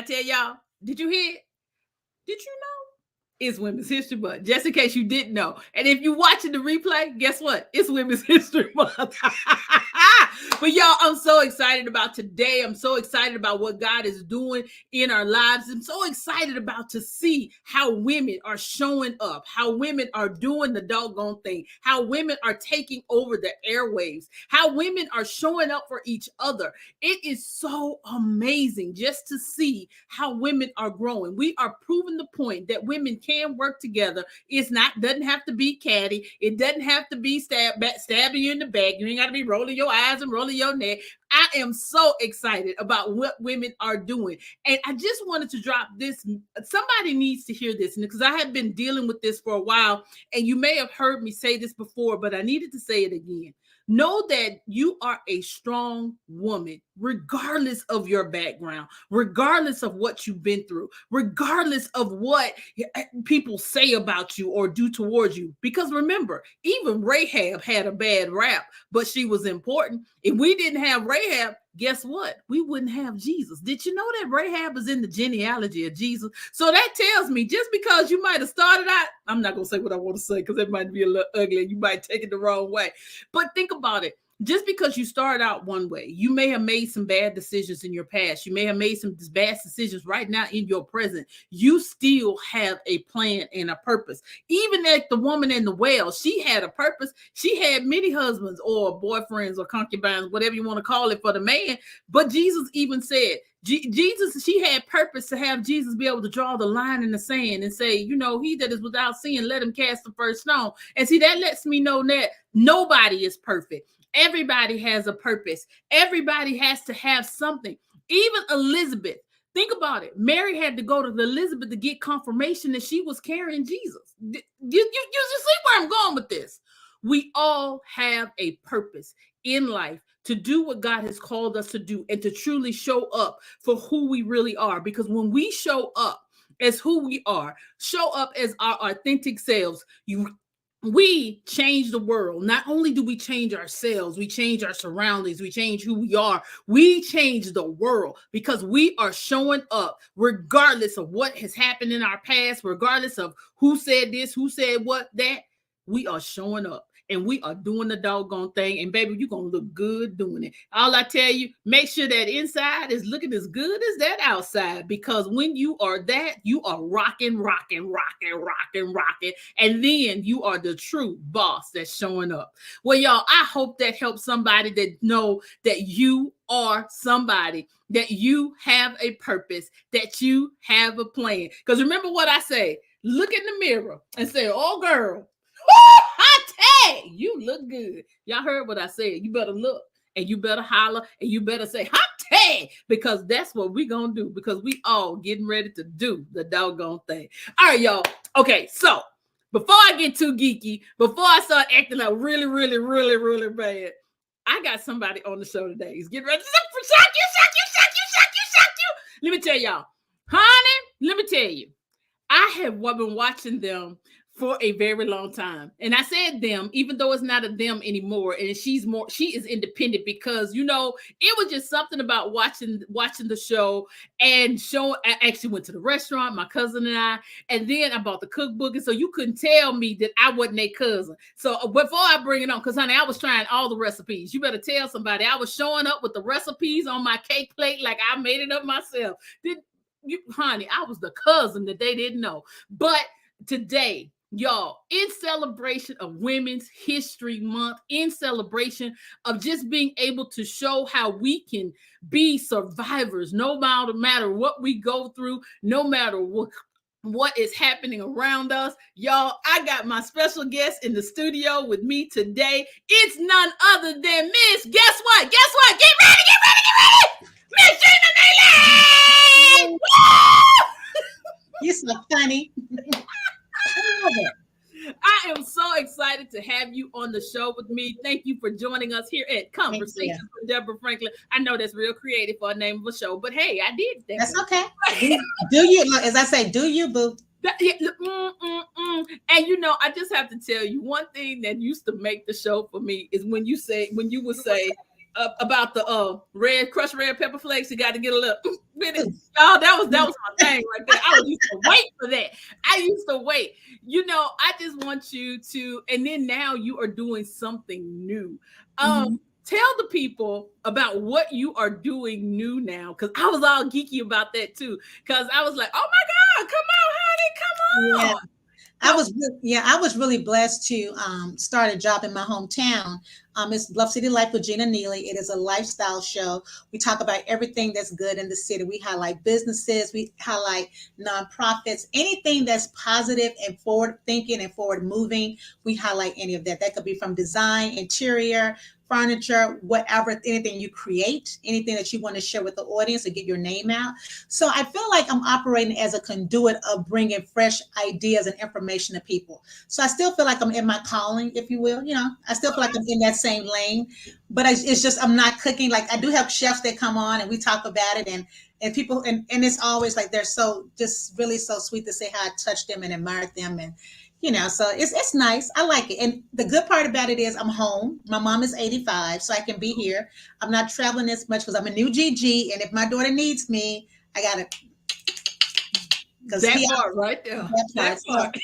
tell y'all? Did you hear it? Did you know? It's Women's History Month, just in case you didn't know. And if you're watching the replay, guess what? It's Women's History Month. But y'all, I'm so excited about today. I'm so excited about what God is doing in our lives. I'm so excited about to see how women are showing up, how women are doing the doggone thing, how women are taking over the airwaves, how women are showing up for each other. It is so amazing just to see how women are growing. We are proving the point that women can work together. Doesn't have to be catty. It doesn't have to be stabbing you in the back. You ain't got to be rolling your eyes and rolling your neck. I am so excited about what women are doing. And I just wanted to drop this. Somebody needs to hear this because I have been dealing with this for a while. And you may have heard me say this before, but I needed to say it again. Know that you are a strong woman, regardless of your background, regardless of what you've been through, regardless of what people say about you or do towards you. Because remember, even Rahab had a bad rap, but she was important. If we didn't have Rahab, guess what? We wouldn't have Jesus. Did you know that Rahab is in the genealogy of Jesus? So that tells me just because you might have started out, I'm not going to say what I want to say because it might be a little ugly and you might take it the wrong way. But think about it. Just because you start out one way, you may have made some bad decisions in your past. You may have made some bad decisions right now in your present. You still have a plan and a purpose. Even like the woman in the well, she had a purpose. She had many husbands or boyfriends or concubines, whatever you want to call it for the man. But Jesus even said, Jesus, she had purpose to have Jesus be able to draw the line in the sand and say, you know, he that is without sin, let him cast the first stone. And see, that lets me know that nobody is perfect. Everybody has a purpose. Everybody has to have something. Even Elizabeth, think about it. Mary had to go to Elizabeth to get confirmation that she was carrying Jesus. You see where I'm going with this? We all have a purpose in life to do what God has called us to do and to truly show up for who we really are. Because when we show up as who we are, show up as our authentic selves, we change the world. Not only do we change ourselves, we change our surroundings, we change who we are, we change the world because we are showing up regardless of what has happened in our past, regardless of who said this, who said what, that. We are showing up and we are doing the doggone thing. And baby, you're going to look good doing it. All I tell you, make sure that inside is looking as good as that outside, because when you are that, you are rocking. And then you are the true boss that's showing up. Well, y'all, I hope that helps somebody that know that you are somebody, that you have a purpose, that you have a plan. Because remember what I say, look in the mirror and say, oh, girl, hot, you look good. Y'all heard what I said. You better look and you better holler and you better say hot, because that's what we gonna do, because we all getting ready to do the doggone thing. All right, y'all. Okay, so before I get too geeky, before I start acting like really bad, I got somebody on the show today. He's getting ready to shock you. Let me tell y'all, honey, let me tell you, I have been watching them for a very long time. And I said them, even though it's not a them anymore. And she is independent because, you know, it was just something about watching the show and I actually went to the restaurant, my cousin and I, and then I bought the cookbook. And so you couldn't tell me that I wasn't a cousin. So before I bring it on, because honey, I was trying all the recipes. You better tell somebody. I was showing up with the recipes on my cake plate like I made it up myself. Honey, I was the cousin that they didn't know. But today, y'all, in celebration of Women's History Month, in celebration of just being able to show how we can be survivors, no matter what we go through, no matter what is happening around us, y'all, I got my special guest in the studio with me today. It's none other than Miss, guess what? Get ready! Miss Gina Neely! You're so funny. I am so excited to have you on the show with me. Thank you for joining us here at Conversations with Deborah Franklin. I know that's real creative for a name of a show, but hey, I did that. That's okay. Do you, as I say, do you, boo? And you know, I just have to tell you one thing that used to make the show for me is when you would say, about the red crushed red pepper flakes. You got to get a little with it. Oh, that was my thing right there. I used to wait for that. I used to wait. I just want you to, and then now you are doing something new. Um, Mhm. Tell the people about what you are doing new now, because I was all geeky about that too. Because I was like, oh my God, come on, honey, come Yeah. on. So I was really blessed to start a job in my hometown. It's Bluff City Life with Gina Neely. It is a lifestyle show. We talk about everything that's good in the city. We highlight businesses, we highlight nonprofits, anything that's positive and forward thinking and forward moving. We highlight any of that. That could be from design, interior, furniture, whatever, anything you create, anything that you want to share with the audience and get your name out. So I feel like I'm operating as a conduit of bringing fresh ideas and information to people. So I still feel like I'm in my calling, if you will. I still feel like I'm in that same lane, but it's just I'm not cooking. Like I do have chefs that come on and we talk about it, and people and it's always like they're so just really so sweet to say how I touched them and admired them and. So it's nice. I like it. And the good part about it is I'm home. My mom is 85, so I can be here. I'm not traveling as much because I'm a new GG. And if my daughter needs me, I gotta because that he part right there. that That part. So,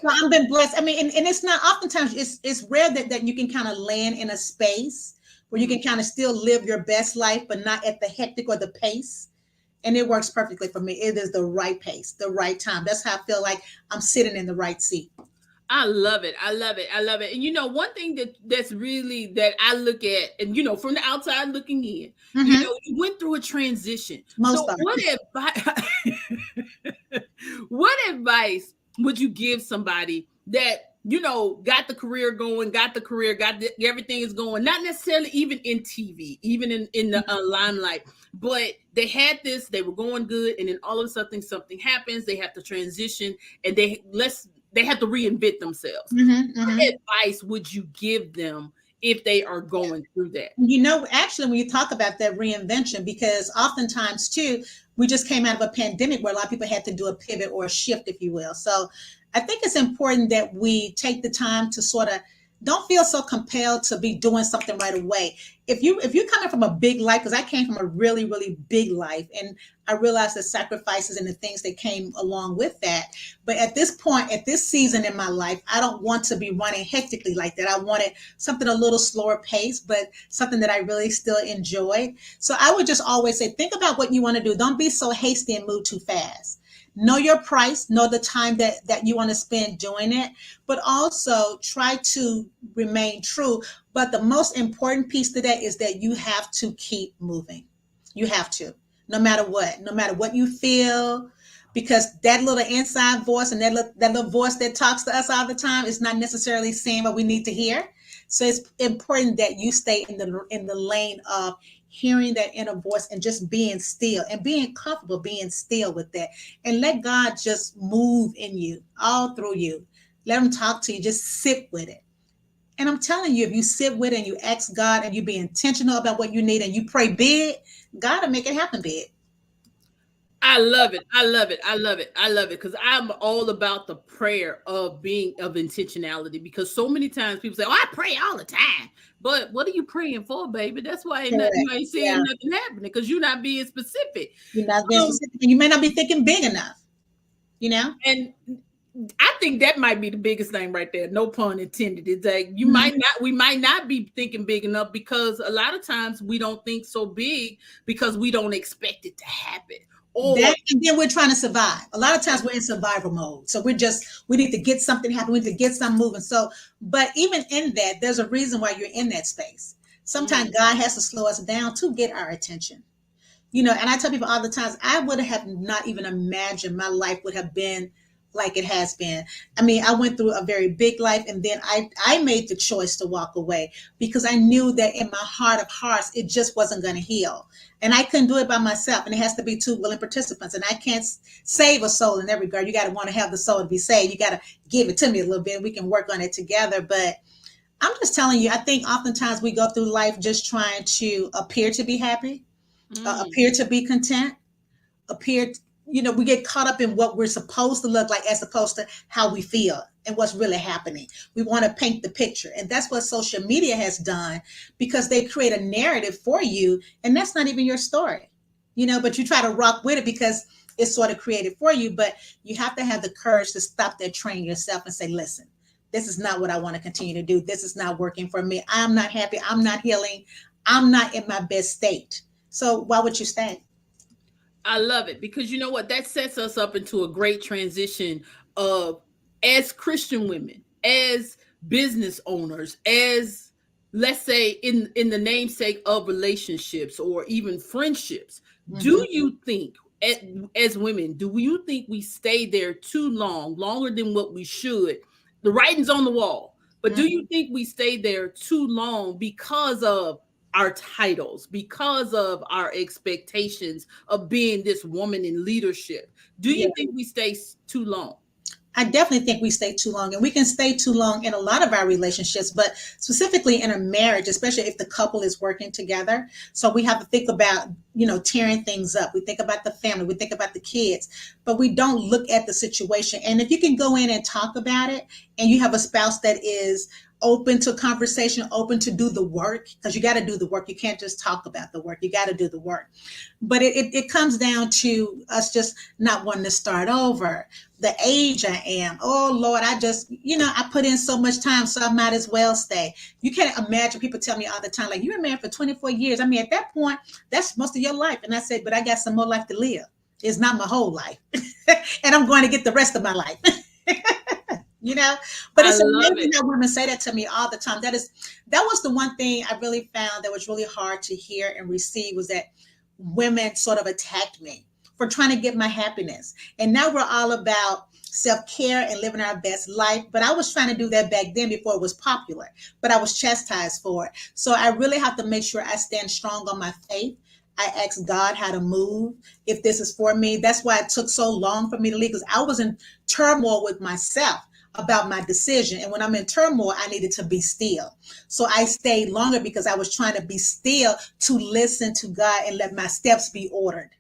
part. I've been blessed. I mean, and it's not oftentimes it's rare that you can kind of land in a space where you can kind of still live your best life, but not at the hectic or the pace. And it works perfectly for me. It is the right pace, the right time. That's how I feel like I'm sitting in the right seat. I love it. I love it. I love it. And one thing that's really that I look at, and from the outside looking in, Mm-hmm. you went through a transition. Most So are. what advice what advice would you give somebody that got the career going, got the career, everything is going, not necessarily even in TV, even in the limelight, but they had this, they were going good, and then all of a sudden something happens, they have to transition, and they have to reinvent themselves. Mm-hmm, mm-hmm. What advice would you give them if they are going through that? Actually, when you talk about that reinvention, because oftentimes too, we just came out of a pandemic where a lot of people had to do a pivot or a shift, if you will. So I think it's important that we take the time to sort of don't feel so compelled to be doing something right away. If you're coming from a big life, because I came from a really, really big life, and I realized the sacrifices and the things that came along with that. But at this point, at this season in my life, I don't want to be running hectically like that. I wanted something a little slower pace, but something that I really still enjoyed. So I would just always say, think about what you want to do. Don't be so hasty and move too fast. Know your price, know the time that you want to spend doing it, but also try to remain true. But the most important piece to that is that you have to keep moving. You have to, no matter what you feel, because that little inside voice and that little voice that talks to us all the time is not necessarily saying what we need to hear. So it's important that you stay in the lane of hearing that inner voice and just being still and being comfortable being still with that, and let God just move in you all through you. Let him talk to you. Just sit with it. And I'm telling you, if you sit with it and you ask God and you be intentional about what you need and you pray big, God will make it happen big. I love it. I love it. I love it. I love it because I'm all about the prayer of being of intentionality. Because so many times people say, "Oh, I pray all the time," but what are you praying for, baby? That's why Correct. you ain't Yeah. seeing nothing happening because you're not being specific. You're not being Um, specific and you may not be thinking big enough, you know? and I think that might be the biggest thing right there. No pun intended. It's like Mhm. we might not be thinking big enough because a lot of times we don't think so big because we don't expect it to happen. Or That and then we're trying to survive. A lot of times we're in survival mode. So we need to get something happen. We need to get something moving. So, but even in that, there's a reason why you're in that space. Sometimes mm, God has to slow us down to get our attention. And I tell people all the times, I would have not even imagined my life would have been like it has been. I mean, I went through a very big life and then I made the choice to walk away because I knew that in my heart of hearts, it just wasn't going to heal. And I couldn't do it by myself. And it has to be two willing participants. And I can't save a soul in that regard. You got to want to have the soul to be saved. You got to give it to me a little bit. We can work on it together. But I'm just telling you, I think oftentimes we go through life just trying to appear to be happy, mm. appear to be content, appear, we get caught up in what we're supposed to look like as opposed to how we feel. and what's really happening. We want to paint the picture. And that's what social media has done, because they create a narrative for you, and that's not even your story. But you try to rock with it because it's sort of created for you. But you have to have the courage to stop that train yourself and say, listen, this is not what I want to continue to do. This is not working for me. I'm not happy. I'm not healing. I'm not in my best state. So why would you stay? I love it because you know what? That sets us up into a great transition of, as Christian women, as business owners, as, let's say, in the namesake of relationships or even friendships. Do Mhm. you think, as women, do you think we stay there too long, longer than what we should? The writing's on the wall, but do you Mhm. think we stay there too long because of our titles, because of our expectations of being this woman in leadership? Do Yeah. you think we stay too long? I definitely think we stay too long, and we can stay too long in a lot of our relationships, but specifically in a marriage, especially if the couple is working together. So we have to think about, tearing things up. We think about the family, we think about the kids, but we don't look at the situation. And if you can go in and talk about it, and you have a spouse that is open to conversation, open to do the work, because you got to do the work. You can't just talk about the work. You got to do the work. But it comes down to us just not wanting to start over. The age I am, oh Lord, I put in so much time, so I might as well stay. You can't imagine, people tell me all the time, like, you've been married for 24 years. I mean, at that point, that's most of your life. And I said, but I got some more life to live. It's not my whole life. And I'm going to get the rest of my life. you know but I it's love amazing it. that women say that to me all the time. That was the one thing I really found that was really hard to hear and receive, was that women sort of attacked me for trying to get my happiness. And now we're all about self-care and living our best life, but I was trying to do that back then before it was popular, but I was chastised for it. So I really have to make sure I stand strong on my faith. I ask God how to move, if this is for me. That's why it took so long for me to leave, because I was in turmoil with myself about my decision. And when I'm in turmoil, I needed to be still. So I stayed longer because I was trying to be still, to listen to God and let my steps be ordered.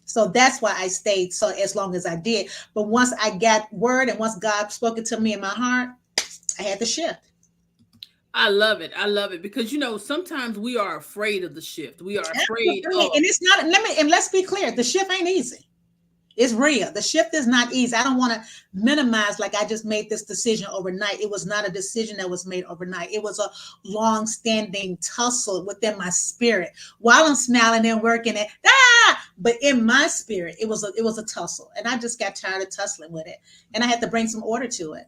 So that's why I stayed so as long as I did. But once I got word, and once God spoke it to me in my heart, I had to shift. I love it. I love it because sometimes we are afraid of the shift. We are afraid Absolutely. of. And it's not, let's be clear, the shift ain't easy. It's real. The shift is not easy. I don't want to minimize, like, I just made this decision overnight. It was not a decision that was made overnight. It was a long-standing tussle within my spirit while I'm smiling and working it. But in my spirit, it was a tussle, and I just got tired of tussling with it, and I had to bring some order to it.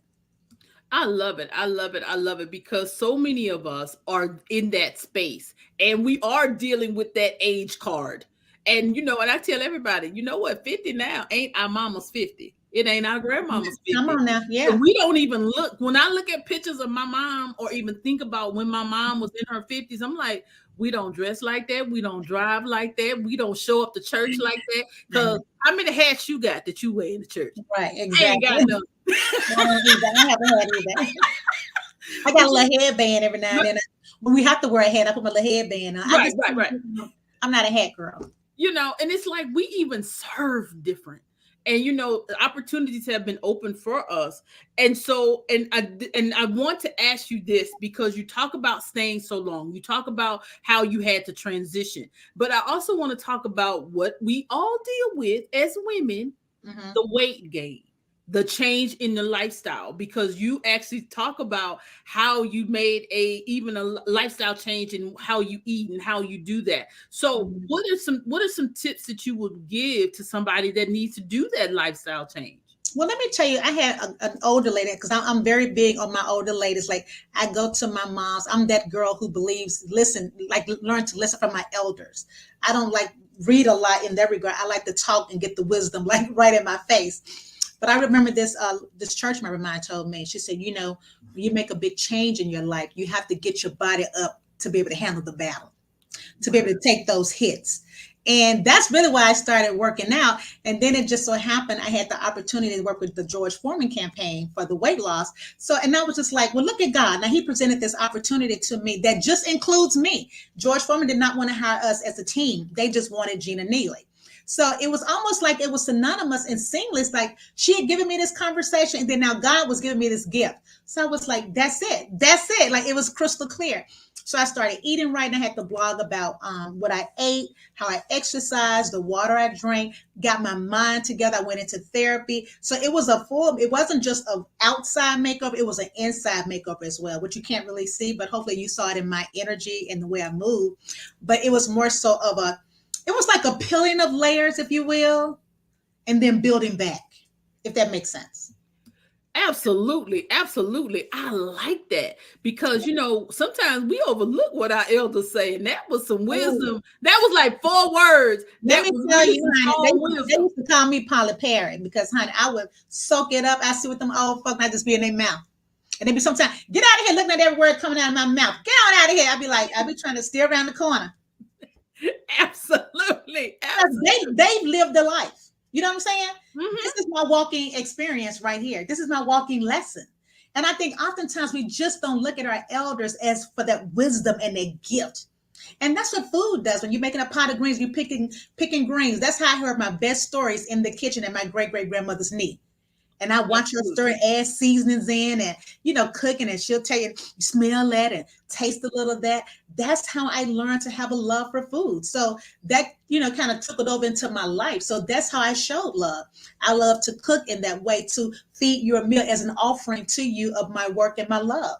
I love it. I love it. I love it because so many of us are in that space and we are dealing with that age card. And I tell everybody, you know what? 50 now ain't our mama's 50. It ain't our grandmama's Come 50. on now, And yeah. we don't even look, when I look at pictures of my mom or even think about when my mom was in her 50s, I'm like, we don't dress like that. We don't drive like that. We don't show up to church like that. Because how many hats you got that you wear in the church? Right, I ain't got exactly. none. I don't either. I haven't had either. I got But a little headband every now and then. When we have to wear a hat, I put my little headband on. right, right, right. I'm not a hat girl. And it's like we even serve different. And opportunities have been open for us. And I want to ask you this because you talk about staying so long. You talk about how you had to transition. But I also want to talk about what we all deal with as women, Hmm. the weight gain, the change in the lifestyle, because you actually talk about how you made even a lifestyle change in how you eat and how you do that. So Hmm. what are some tips that you would give to somebody that needs to do that lifestyle change? Well, let me tell you, I had an older lady, because I'm very big on my older ladies. Like, I go to my mom's. I'm that girl who believes, listen, like, learn to listen from my elders. I don't like read a lot in that regard. I like to talk and get the wisdom like right in my face. But I remember this church member of mine told me, she said, when you make a big change in your life, you have to get your body up to be able to handle the battle, to be able to take those hits. And that's really why I started working out. And then it just so happened I had the opportunity to work with the George Foreman campaign for the weight loss. So, and I was just like, well, look at God. Now, he presented this opportunity to me that just includes me. George Foreman did not want to hire us as a team. They just wanted Gina Neely. So it was almost like it was synonymous and seamless. Like she had given me this conversation, and then now God was giving me this gift. So I was like, that's it. That's it. Like it was crystal clear. So I started eating right, and I had to blog about what I ate, how I exercised, the water I drank, got my mind together. I went into therapy. So it was a full, it wasn't just an outside makeover, it was an inside makeover as well, which you can't really see, but hopefully you saw it in my energy and the way I move. But it was more so of a, it was like a peeling of layers, if you will, and then building back, if that makes sense. Absolutely, absolutely. I like that because sometimes we overlook what our elders say, and that was some Oh, wisdom. That was like 4 words. let That me was tell really you, some honey, strong they wisdom. used to call me Polly Perry because, honey, I would soak it up. I see what them old folk, I just be in their mouth. And they be sometimes, get out of here looking at every word coming out of my mouth. Get on out of here. I'd be like, I'd be trying to steer around the corner. Absolutely, Because absolutely. they've lived the life. You know what I'm saying? This Hmm. is my walking experience right here. This is my walking lesson. And I think oftentimes we just don't look at our elders as for that wisdom and their gift. And that's what food does. When you're making a pot of greens, you're picking greens. That's how I heard my best stories in the kitchen at my great great grandmother's knee. And I watch her stir Absolutely. and add seasonings in and, cooking, and she'll tell you, smell that and taste a little of that. That's how I learned to have a love for food. So that, kind of took it over into my life. So that's how I showed love. I love to cook in that way, to feed you a meal as an offering to you of my work and my love.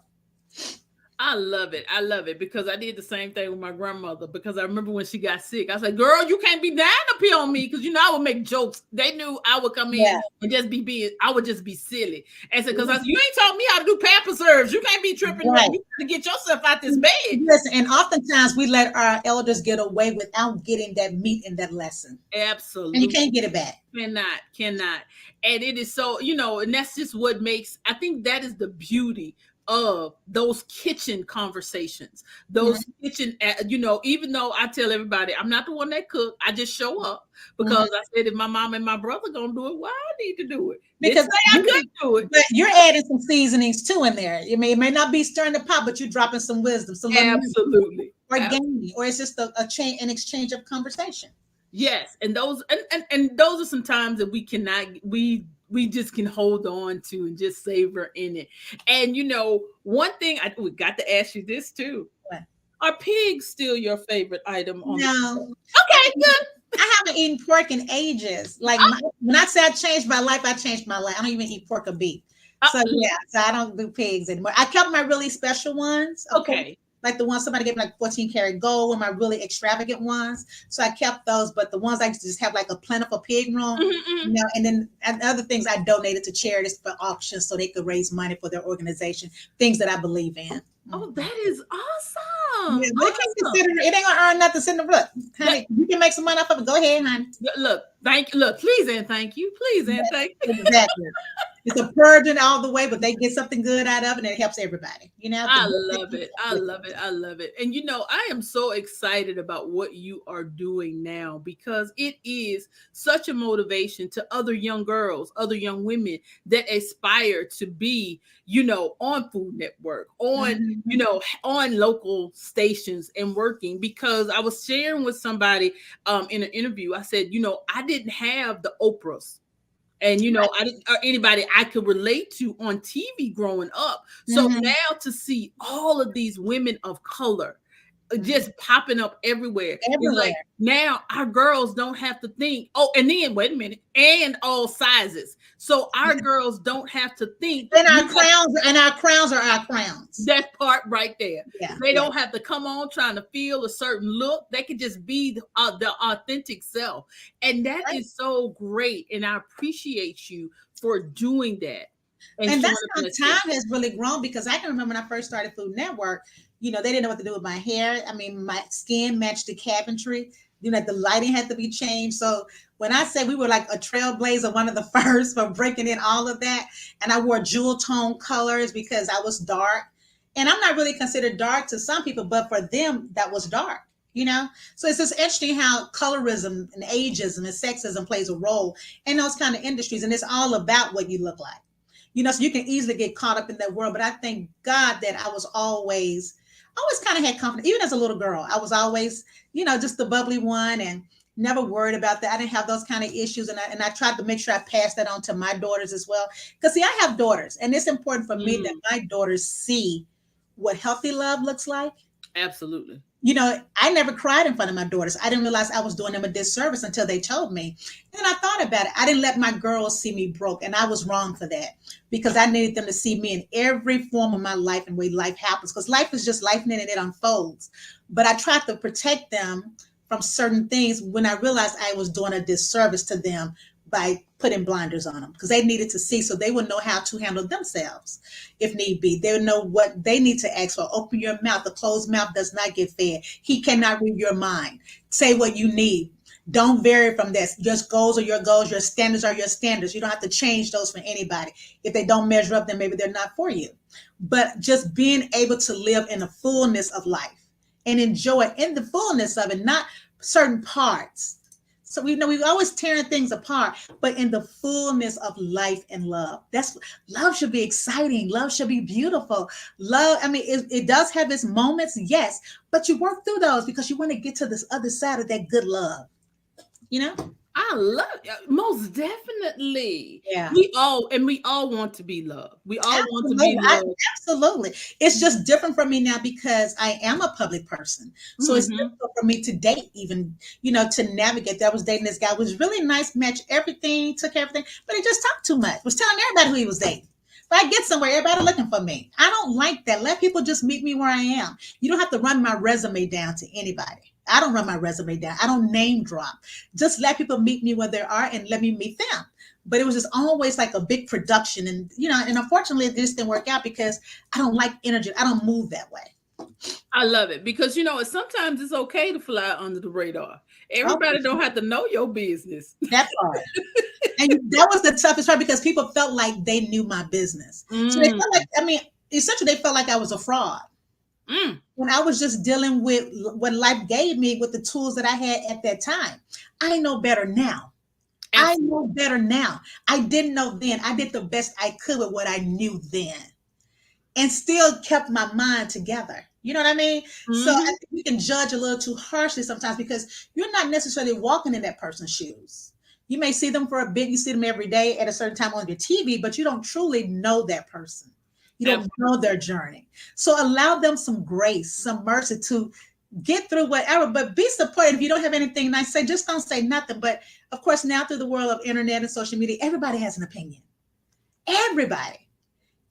I love it. I love it because I did the same thing with my grandmother. Because I remember when she got sick, I was like, "Girl, you can't be dying up here on me." Because I would make jokes. They knew I would come in Yeah. and just be being. I would just be silly. And so, because you ain't taught me how to do pamper serves. You can't be tripping. Right. You got to get yourself out this bed. Listen, and oftentimes we let our elders get away without getting that meat in that lesson. And you Absolutely. can't get it back. Cannot. And it is so, and that's just what makes, I think that is the beauty of those kitchen conversations, those Mhm, kitchen, even though I tell everybody I'm not the one that cook, I just show up mhm. because I said if my mom and my brother gonna do it, why I need to do it? Didn't Because say I couldn't do it. but you're adding some seasonings too in there. It may not be stirring the pot, but you're dropping some wisdom, some little nuggets, Absolutely. or gaming, or it's just a change, an exchange of conversation. Yes, and those and those are some times that we cannot we just can hold on to and just savor in it. And one thing we got to ask you this too. What? Are pigs still your favorite item on the No, I Okay, haven't, good. I haven't eaten pork in ages. Like when I say I changed my life, I changed my life. I don't even eat pork or beef. So Uh, yeah, so I don't do pigs anymore. I kept my really special ones, of course, okay. like the ones somebody gave me like 14 karat gold, were my really extravagant ones. So I kept those, but the ones I used to just have like a plentiful pig room, Mhm, mhm. and then other things I donated to charities for auctions so they could raise money for their organization, things that I believe in. Oh, Mhm. that is awesome. Yeah, but it can't Awesome. consider it ain't gonna earn nothing sitting in the look. That, Honey, you can make some money off of it. Go ahead, honey. look, please and thank you. Please and That- thank you. Exactly. It's a purging all the way, but they get something good out of it, and it helps everybody. The I good love it. I love it. I love it. And I am so excited about what you are doing now because it is such a motivation to other young girls, other young women that aspire to be, on Food Network, on, Mhm. on local stations and working because I was sharing with somebody in an interview. I said, I didn't have the Oprahs and I didn't or anybody I could relate to on TV growing up. So Mhm. now to see all of these women of color Mhm. just popping up everywhere is like Everywhere. now our girls don't have to think, oh, and then wait a minute, and all sizes. So our girls don't have to think And our crowns are our crowns. that part right there. Yeah, They yeah. don't have to come on trying to feel a certain look. They can just be the authentic self. And that Right. is so great. And I appreciate you for doing that and And showing that's up in how that space. time has really grown, because I can remember when I first started Food Network, they didn't know what to do with my hair. I mean, my skin matched the cabinetry. The lighting had to be changed. So when I say we were like a trailblazer, one of the first for breaking in all of that, and I wore jewel tone colors because I was dark. And I'm not really considered dark to some people, but for them, that was dark. So it's just interesting how colorism and ageism and sexism plays a role in those kind of industries. And it's all about what you look like. So you can easily get caught up in that world. But I thank God that I was always kind of had confidence. Even as a little girl, I was always, just the bubbly one. And Never worried about that. I didn't have those kind of issues, and I tried to make sure I passed that on to my daughters as well. Because see, I have daughters, and it's important for me that Mm, my daughters see what healthy love looks like. absolutely. I never cried in front of my daughters. I didn't realize I was doing them a disservice until they told me. And then I thought about it. I didn't let my girls see me broke, and I was wrong for that because I needed them to see me in every form of my life and way life happens. Because life is just life and it unfolds. But I tried to protect them from certain things when I realized I was doing a disservice to them by putting blinders on them because they needed to see so they would know how to handle themselves if need be. They would know what they need to ask for. Open your mouth. The closed mouth does not get fed. He cannot read your mind. Say what you need. Don't vary from this. Your goals are your goals. Your standards are your standards. You don't have to change those for anybody. If they don't measure up, then maybe they're not for you. But just being able to live in the fullness of life and enjoy it in the fullness of it, not certain parts. So we know we're always tearing things apart, but in the fullness of life and love. That's love should be exciting. Love should be beautiful. Love, I mean, it does have its moments, yes, but you work through those because you want to get to this other side of that good love, you know? I love most definitely. Yeah. We all want to be loved. We all want to be Absolutely. loved. Absolutely. It's just different for me now because I am a public person. So it's Hmm. difficult for me to date, even, to navigate that. I was dating this guy, was really nice, matched everything, took everything, but he just talked too much, was telling everybody who he was dating. If I get somewhere, everybody looking for me. I don't like that. Let people just meet me where I am. You don't have to run my resume down to anybody. I don't run my resume down. I don't name drop. Just let people meet me where they are and let me meet them. But it was just always like a big production, and unfortunately this didn't work out because I don't like energy. I don't move that way. I love it because sometimes it's okay to fly under the radar. Oh, Everybody don't have to know your business. that part. And that was the toughest part because people felt like they knew my business. So they Mm, felt like, I mean, essentially they felt like I was a fraud. mm, When I was just dealing with what life gave me with the tools that I had at that time. I know better now. I know absolutely. better now. I didn't know then. I did the best I could with what I knew then and still kept my mind together. You know what I mean? So I Hmm. think we can judge a little too harshly sometimes because you're not necessarily walking in that person's shoes. You may see them for a bit, you see them every day at a certain time on your TV, but you don't truly know that person. You don't know Absolutely. their journey. So allow them some grace, some mercy to get through whatever, but be supportive. If you don't have anything nice to say, just don't say nothing. But of course, now through the world of internet and social media, everybody has an opinion. Everybody.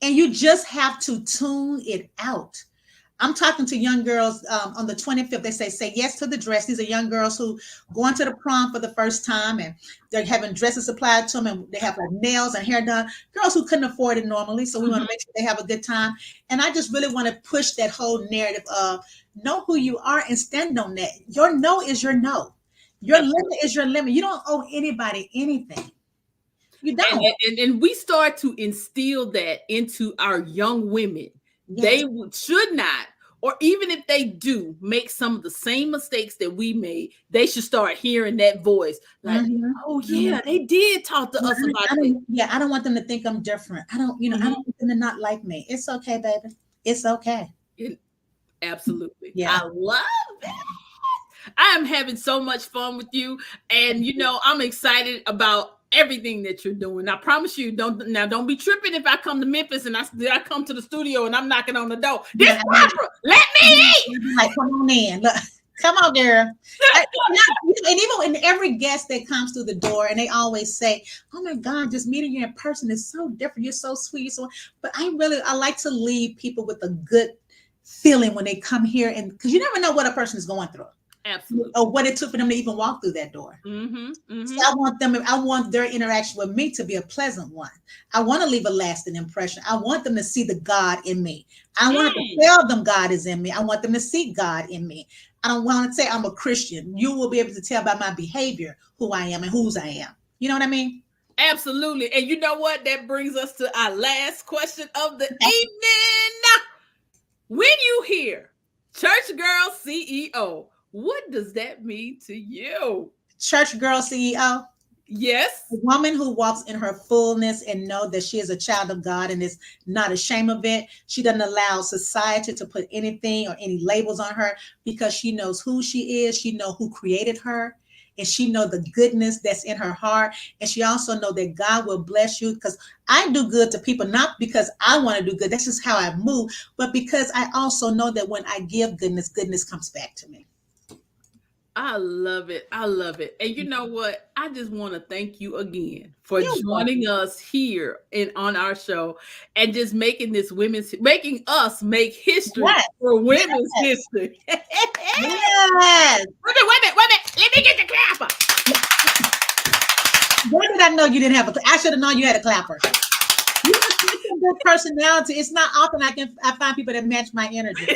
And you just have to tune it out. I'm talking to young girls on the 25th. They say yes to the dress. These are young girls who going to the prom for the first time and they're having dresses supplied to them and they have like nails and hair done. Girls who couldn't afford it normally. So we want to Mhm. make sure they have a good time. And I just really want to push that whole narrative of know who you are and stand on that. Your no is your no. Your limit Absolutely. is your limit. You don't owe anybody anything. You And, don't. and we start to instill that into our young women. Yes. Should not, or even if they do make some of the same mistakes that we made, they should start hearing that voice. Like, Mhm, oh mhm. yeah, they did talk to Yeah, us about I this. don't, yeah, I don't want them to think I'm different. I don't Mhm. want them to not like me. It's okay, baby. It's okay. And absolutely, Yeah. I love it. I am having so much fun with you, and I'm excited about everything that you're doing. I promise you, don't be tripping if I come to Memphis and I come to the studio and I'm knocking on the door. This Yeah, Barbara, let me I'll be like, come on in. Look, come on, girl. And even when every guest that comes through the door, and they always say, "Oh my God, just meeting you in person is so different. You're so sweet." So, but I like to leave people with a good feeling when they come here, and because you never know what a person is going through Absolutely. or what it took for them to even walk through that door. Mm-hmm. So Mm-hmm. I want their interaction with me to be a pleasant one. I want to leave a lasting impression. I want them to see the God in me. I don't want to Mm, tell them God is in me. I want them to see God in me. I don't want to say I'm a Christian. You will be able to tell by my behavior who I am and whose I am. You know what I mean? absolutely. And you know what? That brings us to our last question of the evening. When you hear Church Girl CEO, what does that mean to you? Church girl CEO, a Yes. woman who walks in her fullness and know that she is a child of God and is not ashamed of it. She doesn't allow society to put anything or any labels on her because she knows who she is. She knows who created her. and she know the goodness that's in her heart, and she also know that God will bless you. Because I do good to people, not because I want to do good, that's just how I move, but because I also know that when I give goodness, goodness comes back to me. I love it. I love it. And you know what? I just want to thank you again for You're welcome. joining us here in on our show and just making us make history Yes, for yes, women's history. Wait yes. a minute, wait a minute, wait a minute. Let me get the clapper. Where did I know you didn't have a? I should have known you had a clapper. You have such a good personality. It's not often I find people that match my energy.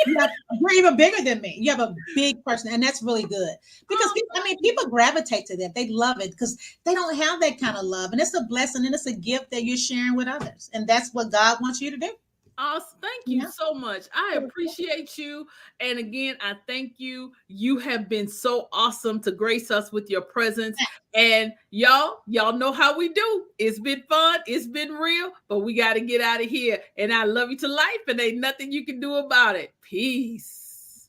You're even bigger than me. You have a big person, and that's really good because Oh, people, I mean, people gravitate to that. They love it because they don't have that kind of love, and it's a blessing and it's a gift that you're sharing with others, and that's what God wants you to do. thank you Yeah. so much. I appreciate you. And again, I thank you. You have been so awesome to grace us with your presence. And y'all know how we do. It's been fun. It's been real, but we got to get out of here. And I love you to life, and ain't nothing you can do about it. Peace.